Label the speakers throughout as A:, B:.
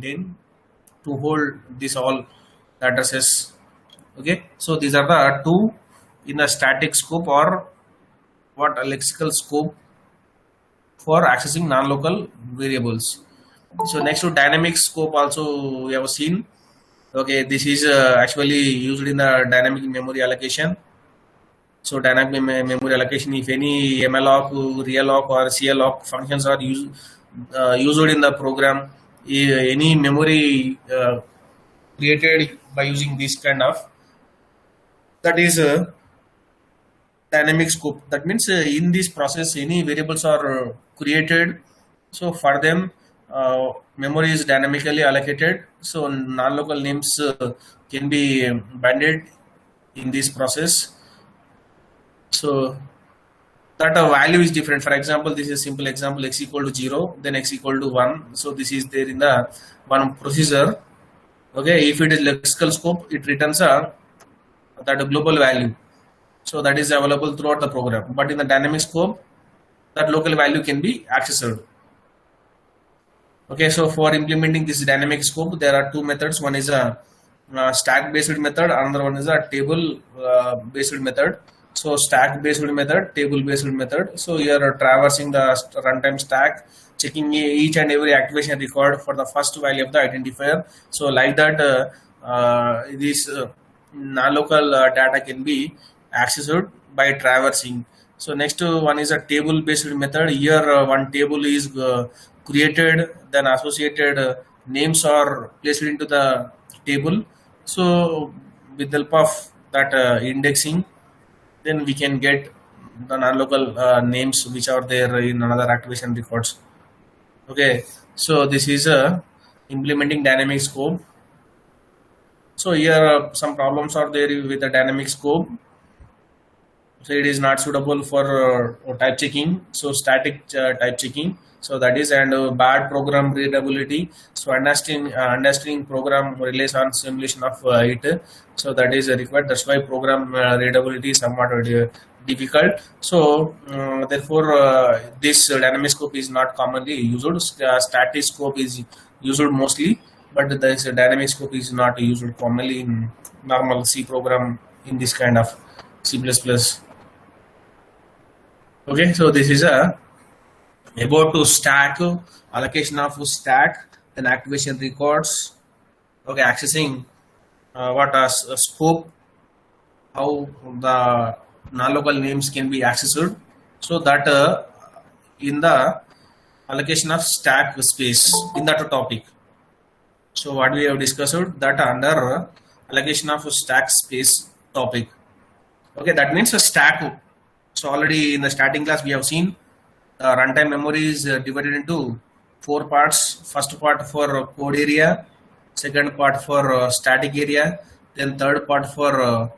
A: maintain to hold this all addresses. Okay, so these are the two in a static scope or what a lexical scope for accessing non-local variables. So next to dynamic scope also we have seen. Okay, this is actually used in the dynamic memory allocation. So dynamic memory allocation, if any malloc, realloc or calloc functions are used in the program, any memory created by using this kind of, that is dynamic scope. That means in this process any variables are created, so for them memory is dynamically allocated, so non-local names can be banded in this process. So that a value is different. For example, this is a simple example, x equal to 0, then x equal to 1. So this is there in the one procedure. Okay, if it is lexical scope, it returns a that global value. So that is available throughout the program. But in the dynamic scope, that local value can be accessed. Okay, so for implementing this dynamic scope, there are two methods. One is a stack based method, another one is a table based method. So stack based method, table based method. So you are traversing the runtime stack, checking each and every activation record for the first value of the identifier. So like that, this non-local data can be accessed by traversing. So next one is a table based method. Here one table is created, then associated names are placed into the table. So with the help of that indexing, then we can get the non-local names which are there in another activation records. Okay, so this is implementing dynamic scope. So here some problems are there with the dynamic scope. So it is not suitable for type checking, so static type checking, so that is, and bad program readability. So understanding program relies on simulation of it, so that is required. That's why program readability is somewhat difficult. So therefore this dynamic scope is not commonly used. Static scope is used mostly, but this dynamic scope is not used commonly in normal C program in this kind of C++. Okay, so this is about to stack, allocation of stack, then activation records. Okay, accessing what a scope, how the non-local names can be accessed. So that in the allocation of stack space in that topic. So what we have discussed that under allocation of stack space topic. Okay, that means a stack. So already in the starting class we have seen runtime memory is divided into 4 parts. First part for code area, second part for static area, then third part for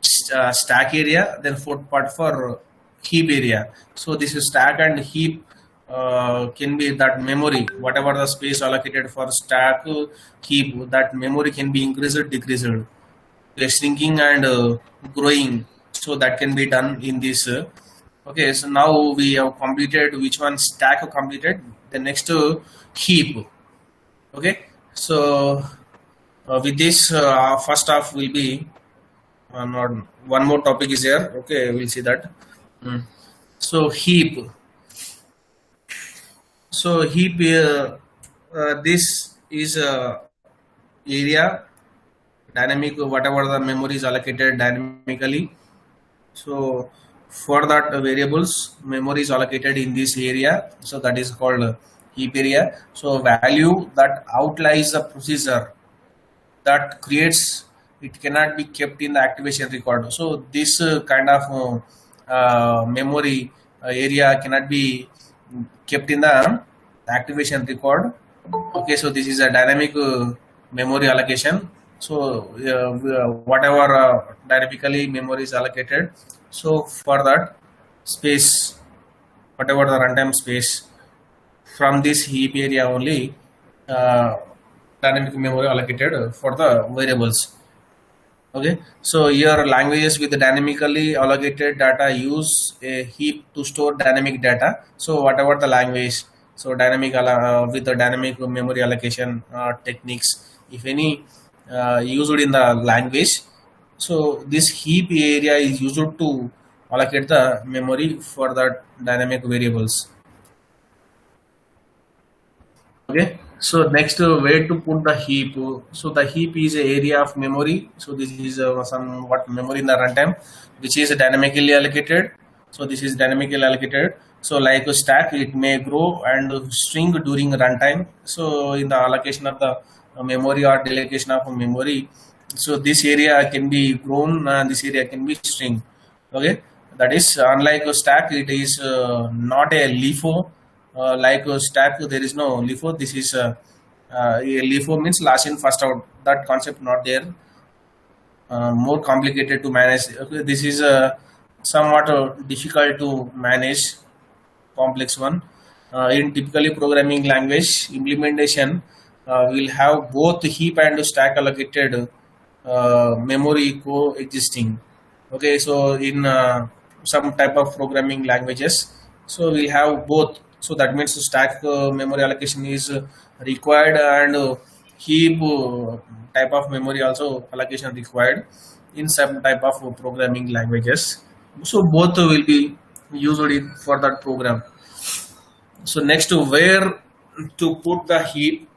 A: stack area, then fourth part for heap area. So this is stack and heap can be that memory, whatever the space allocated for stack, heap, that memory can be increased, decreased, shrinking and growing. So that can be done in this. Okay, so now we have completed which one stack completed. The next heap. Okay, so with this first half will be one more topic is there. Okay, we'll see that. So heap. So heap, this is area dynamic, whatever the memory is allocated dynamically. So for that variables memory is allocated in this area, so that is called heap area. So value that outlies the procedure that creates, it cannot be kept in the activation record. So this kind of memory area cannot be kept in the activation record. Okay, so this is a dynamic memory allocation. So whatever dynamically memory is allocated, so for that space, whatever the runtime space, from this heap area only dynamic memory allocated for the variables. Okay, so here languages with dynamically allocated data use a heap to store dynamic data. So whatever the language, So with the dynamic memory allocation techniques, if any used in the language, so this heap area is used to allocate the memory for the dynamic variables. Okay, so next, where to put the heap? So the heap is a area of memory. So this is somewhat memory in the runtime, which is dynamically allocated. So this is dynamically allocated. So like a stack, it may grow and shrink during runtime. So in the allocation of the memory or delegation of memory, so this area can be grown and this area can be shrink. Okay, that is unlike a stack, it is not a LIFO. Like a stack, there is no LIFO. This is a LIFO means last in first out. That concept not there. More complicated to manage. Okay, this is somewhat difficult to manage, complex one. In typically programming language implementation, will have both heap and stack allocated memory coexisting. Okay, so in some type of programming languages, so we have both. So that means stack memory allocation is required, and heap type of memory also allocation required in some type of programming languages. So both will be used for that program. So next, where to put the heap?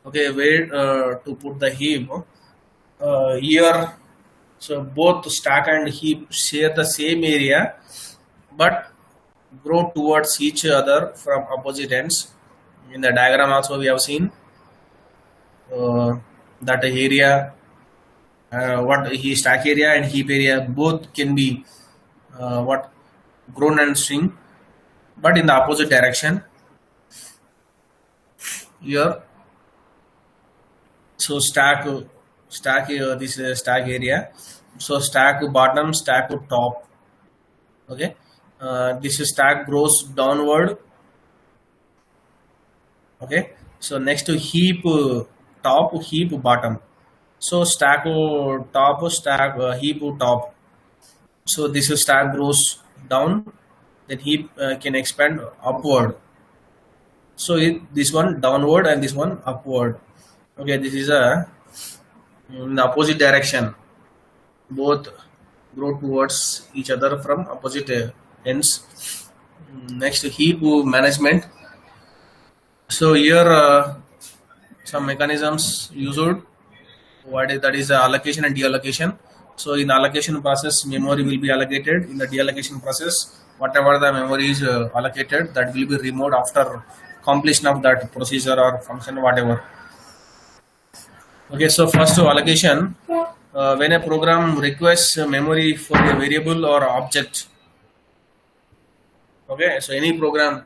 A: Okay, where to put the heap? Here, so both stack and heap share the same area, but grow towards each other from opposite ends. In the diagram also we have seen that area, what he stack area and heap area both can be what grown and shrink, but in the opposite direction. Here, so stack this stack area. So stack bottom, stack top. Okay, this stack grows downward. Okay, so next to heap top, heap bottom. So stack top, stack heap top. So this stack grows down, then heap can expand upward. So this one downward and this one upward. Okay, this is in the opposite direction. Both grow towards each other from opposite ends. Next, heap management. So here some mechanisms used. What is that is allocation and deallocation. So in allocation process, memory will be allocated. In the deallocation process, whatever the memory is allocated, that will be removed after completion of that procedure or function, whatever. Okay, so first to allocation. When a program requests memory for a variable or object. Okay, so any program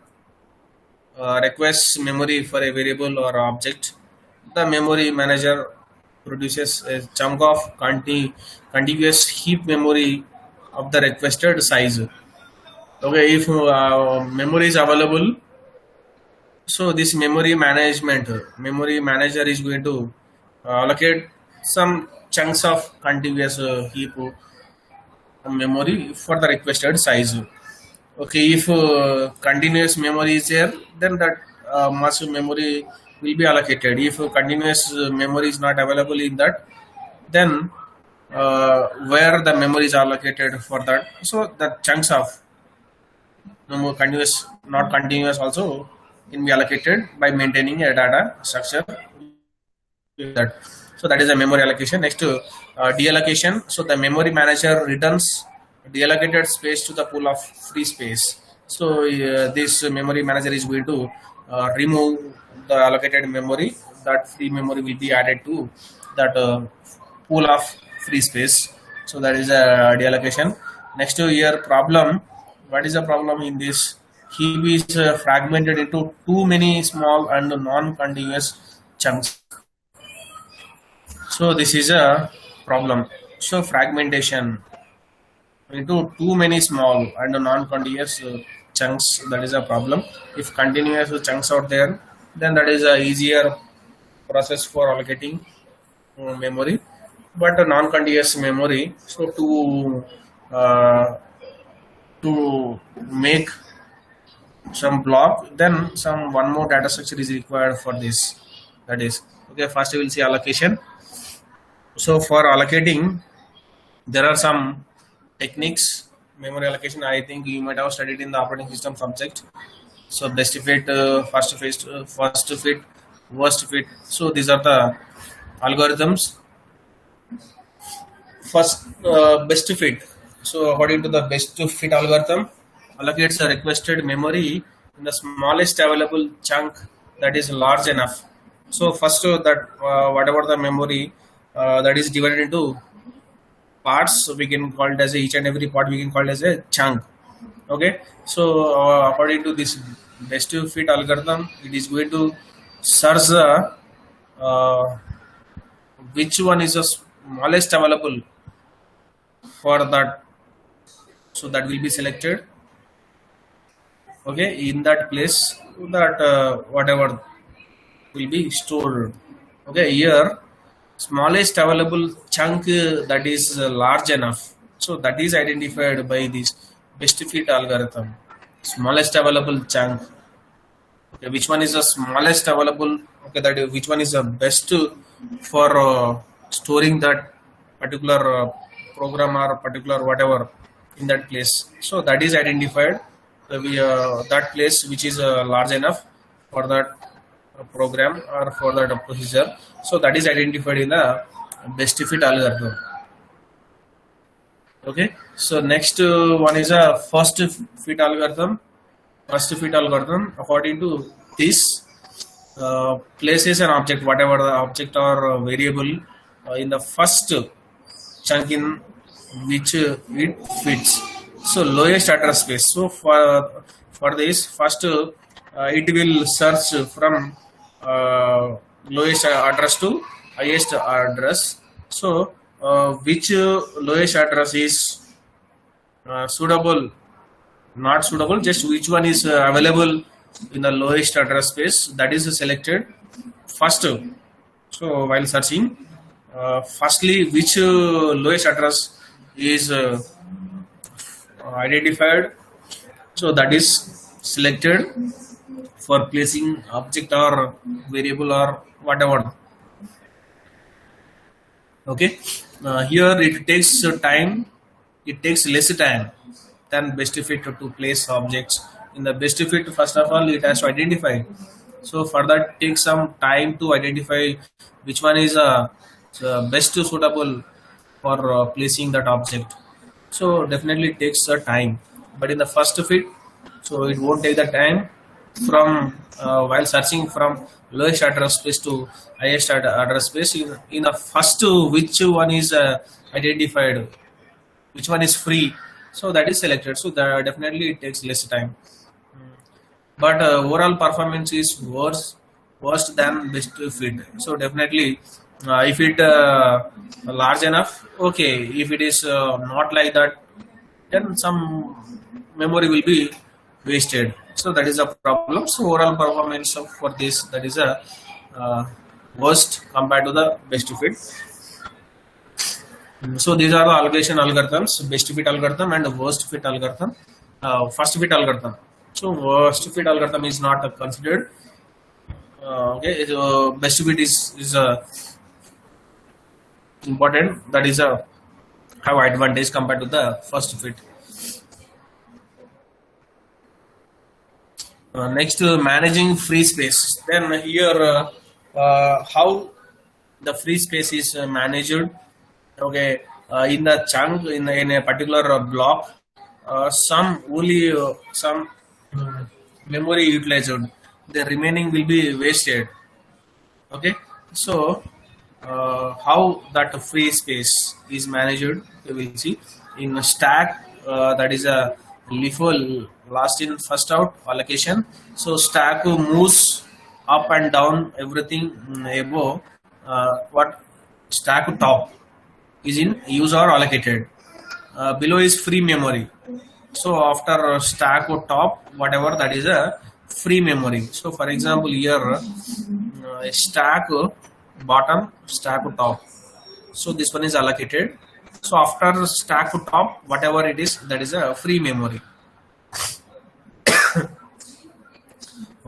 A: requests memory for a variable or object, the memory manager produces a chunk of contiguous heap memory of the requested size. Okay, if memory is available, so this memory manager is going to allocate some chunks of contiguous heap memory for the requested size. Okay, if continuous memory is there, then that much memory will be allocated. If continuous memory is not available in that, then where the memory is allocated for that, so the chunks of continuous, not continuous also can be allocated by maintaining a data structure. That, so that is a memory allocation. Next, deallocation. So the memory manager returns deallocated space to the pool of free space. So this memory manager is going to remove the allocated memory. That free memory will be added to that pool of free space. So that is a deallocation. Next to here problem. What is the problem in this? Heap is fragmented into too many small and non-continuous chunks. So this is a problem. So fragmentation into too many small and non-continuous chunks, that is a problem. If continuous chunks out there, then that is a easier process for allocating memory. But a non-continuous memory, so to make some block, then some one more data structure is required for this. That is okay. First we will see allocation. So for allocating, there are some techniques. Memory allocation, I think you might have studied in the operating system subject. So best fit, first fit, worst fit. So these are the algorithms. First, best fit. So according to the best fit algorithm, allocates a requested memory in the smallest available chunk that is large enough. So first, that whatever the memory that is divided into parts, so we can call it as each and every part we can call it as a chunk. Okay, so according to this best fit algorithm, it is going to search the uh, which one is the smallest available for that, so that will be selected. Okay, in that place, that whatever will be stored. Okay, here smallest available chunk that is large enough, so that is identified by this best fit algorithm. Smallest available chunk. Okay, which one is the smallest available? Okay, that which one is the best for storing that particular program or particular whatever in that place. So that is identified. That place which is large enough for that program or for that procedure. So that is identified in the best fit algorithm. Okay. So next one is a first fit algorithm. First fit algorithm, according to this, places an object, whatever the object or variable, in the first chunk in which it fits. So lowest address space. So for this first, it will search from lowest address to highest address. So which lowest address is suitable, not suitable, just which one is available in the lowest address space, that is selected first. So while searching, firstly which lowest address is identified, so that is selected for placing object or variable or whatever. Okay, here it takes time, it takes less time than best fit to place objects. In the best fit, first of all it has to identify, so for that takes some time to identify which one is best suitable for placing that object. So definitely it takes a time, but in the first fit, so it won't take the time from while searching from lowest address space to highest address space. In the first, which one is identified, which one is free, so that is selected. So that definitely it takes less time, but overall performance is worse than best fit. So definitely, if it large enough, okay. If it is not like that, then some memory will be wasted. So that is a problem. So overall performance for this, that is a worst compared to the best fit. So these are the allocation algorithms: best fit algorithm and worst fit algorithm. First fit algorithm. So worst fit algorithm is not considered. Okay, best fit is important. That is a have advantage compared to the first fit. Next, managing free space. Then here, how the free space is managed. Okay, in the chunk in a particular block, some only some memory utilized. The remaining will be wasted. Okay, so how that free space is managed, we will see in a stack. That is a LIFO, last in first out allocation. So stack moves up and down everything above what stack top is in use or allocated. Below is free memory. So after stack or top, whatever, that is a free memory. So for example here, stack bottom, stack top. So this one is allocated. So after stack to top, whatever it is, that is a free memory.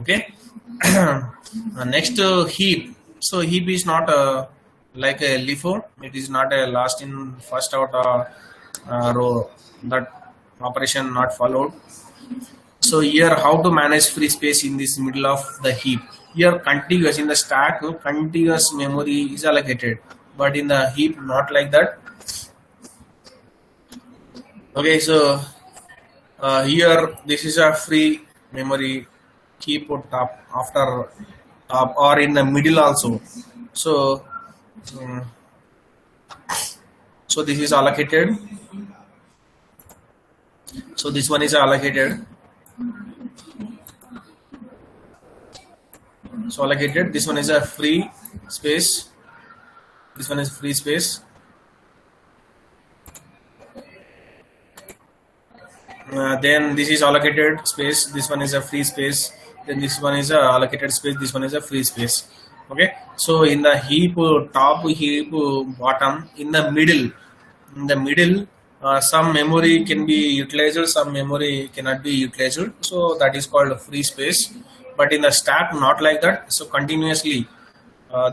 A: Okay. Next, heap. So heap is not like a LIFO. It is not a last in first out row, that operation not followed. So here, how to manage free space in this middle of the heap? Here, contiguous in the stack, contiguous memory is allocated, but in the heap, not like that. Okay, so here this is a free memory. Keep on top, after top, or in the middle also. So so this is allocated. So this one is allocated. So allocated. This one is a free space. This one is free space. Then this is allocated space. This one is a free space. Then this one is a allocated space. This one is a free space. Okay. So in the heap, top, heap, bottom, in the middle, some memory can be utilized, some memory cannot be utilized. So that is called free space. But in the stack, not like that. So continuously,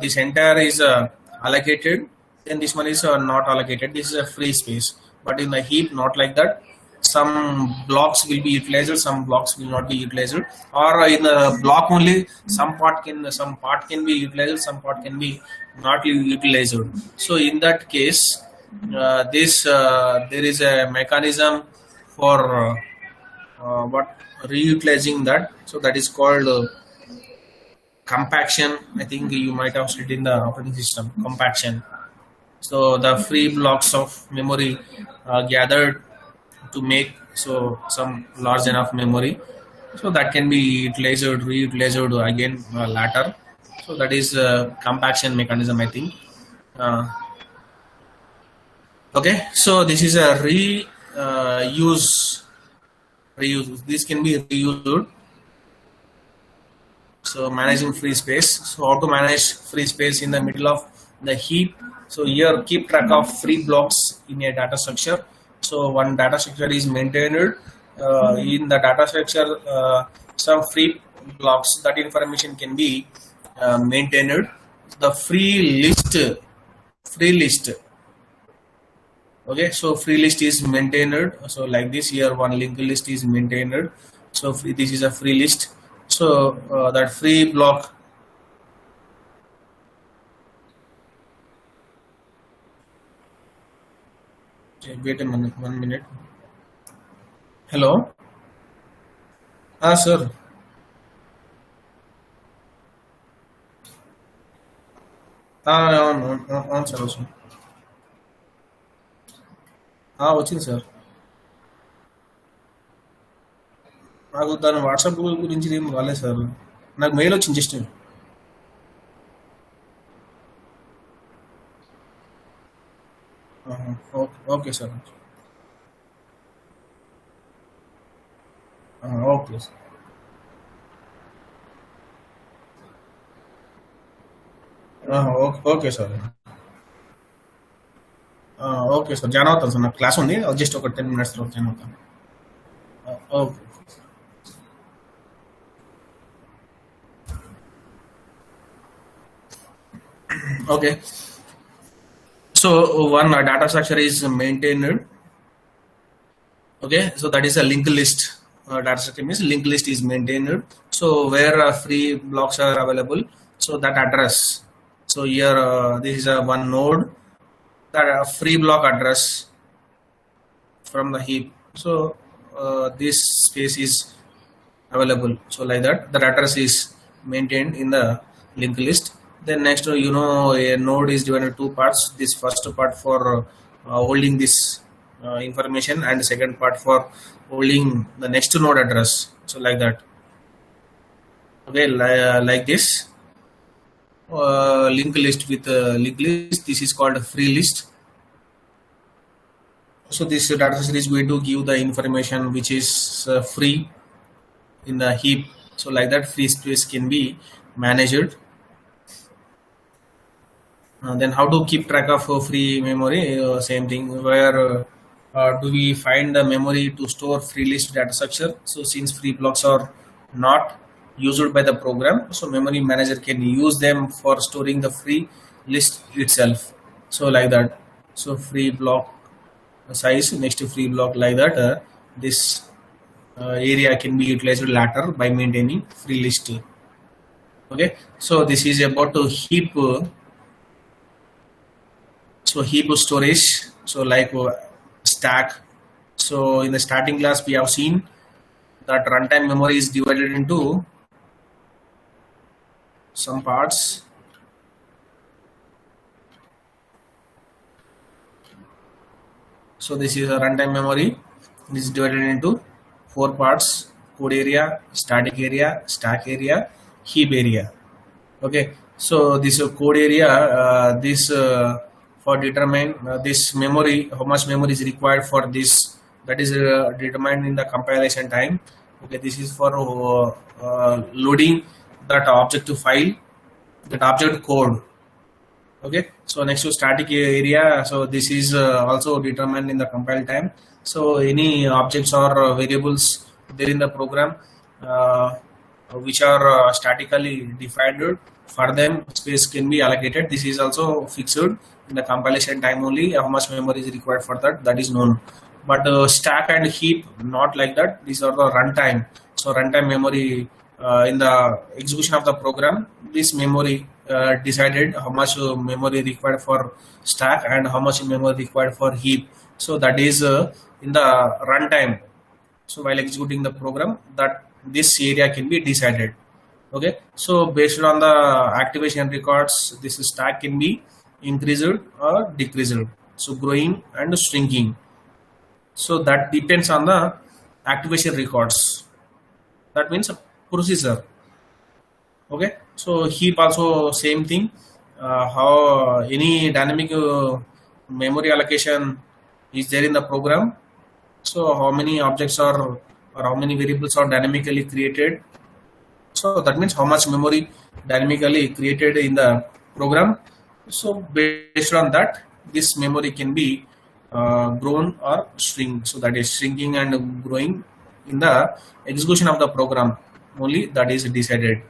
A: this entire is allocated. Then this one is not allocated. This is a free space. But in the heap, not like that. Some blocks will be utilized, some blocks will not be utilized, or in the block only some part can be utilized, some part can be not utilized. So in that case, there is a mechanism for what reutilizing that. So that is called compaction. I think you might have studied in the operating system, compaction. So the free blocks of memory gathered to make some large enough memory, so that can be utilized, reutilized again later. So that is compaction mechanism, I think. Okay, so this is a reuse. This can be reused. So managing free space. So how to manage free space in the middle of the heap? So here, keep track of free blocks in a data structure. So one data structure is maintained. In the data structure, some free blocks, that information can be maintained. The free list. Okay, so free list is maintained. So like this, here one linked list is maintained. So this is a free list. So that free block. Wait a minute, 1 minute. Hello. Sir. On sir. వచ్చింది sir. నాకు దాని WhatsApp గురించి ఏం రాలేదు sir, నాకు mail వచ్చింది just. Okay sir. Okay sir. Okay sir. Okay sir, join అవుతాను sir. నాకు క్లాస్ ఉంది, జస్ట్ ఒక 10 minutes తర్వాత జాయిన్ అవుతాను. Okay. Okay. So one data structure is maintained. Okay, so that is a linked list. Data structure means linked list is maintained. So where free blocks are available, so that address. So here this is a one node, that free block address from the heap. So this space is available. So like that, the address is maintained in the linked list. Then next, a node is divided into 2 parts. This first part for holding this information, and the second part for holding the next node address. So like that. Okay, like this. Linked list with linked list. This is called a free list. So this data structure is going to give the information which is free in the heap. So like that, free space can be managed. Then how to keep track of free memory? Same thing. Where do we find the memory to store free list data structure? So since free blocks are not used by the program. So memory manager can use them for storing the free list itself. So like that. So free block size next to free block like that. This area can be utilized later by maintaining free list. Okay. So this is about to heap. So heap storage. So like stack. So in the starting class we have seen that runtime memory is divided into some parts. So this is a runtime memory. This is divided into 4 parts: code area, static area, stack area, heap area. Okay. So this code area, this for determine this memory, how much memory is required for this. That is determined in the compilation time. Okay. This is for loading that object file, that object code. Okay. So next to static area, so this is also determined in the compile time. So any objects or variables there in the program which are statically defined, for them space can be allocated. This is also fixed in the compilation time only. How much memory is required for that, that is known. But stack and heap, not like that. These are the runtime. So runtime memory in the execution of the program, this memory decided how much memory required for stack and how much memory required for heap. So that is in the runtime. So while executing the program, that this area can be decided. Okay. So based on the activation records, this stack can be increased or decreased. So growing and shrinking. So that depends on the activation records. That means a processor. Okay. So heap also same thing. How any dynamic memory allocation is there in the program. So how many objects are, or how many variables are dynamically created. So that means how much memory dynamically created in the program. So based on that, this memory can be grown or shrink. So that is shrinking and growing in the execution of the program only, that is decided.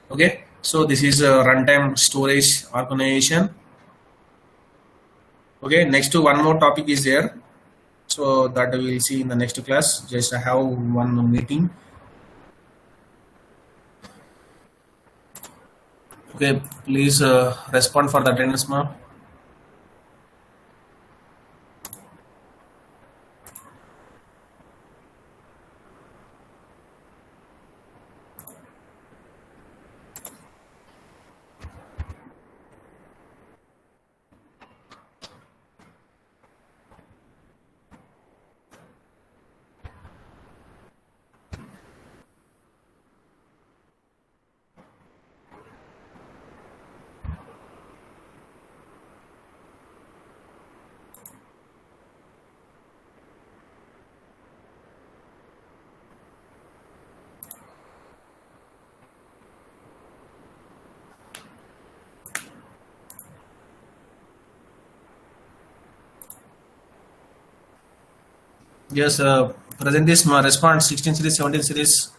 A: Okay. So this is runtime storage organization. Okay. Next to one more topic is there. So that we will see in the next class. Just have one meeting. Okay, please respond for the attendance, ma'am. Yes, present this response 16 series, 17 series.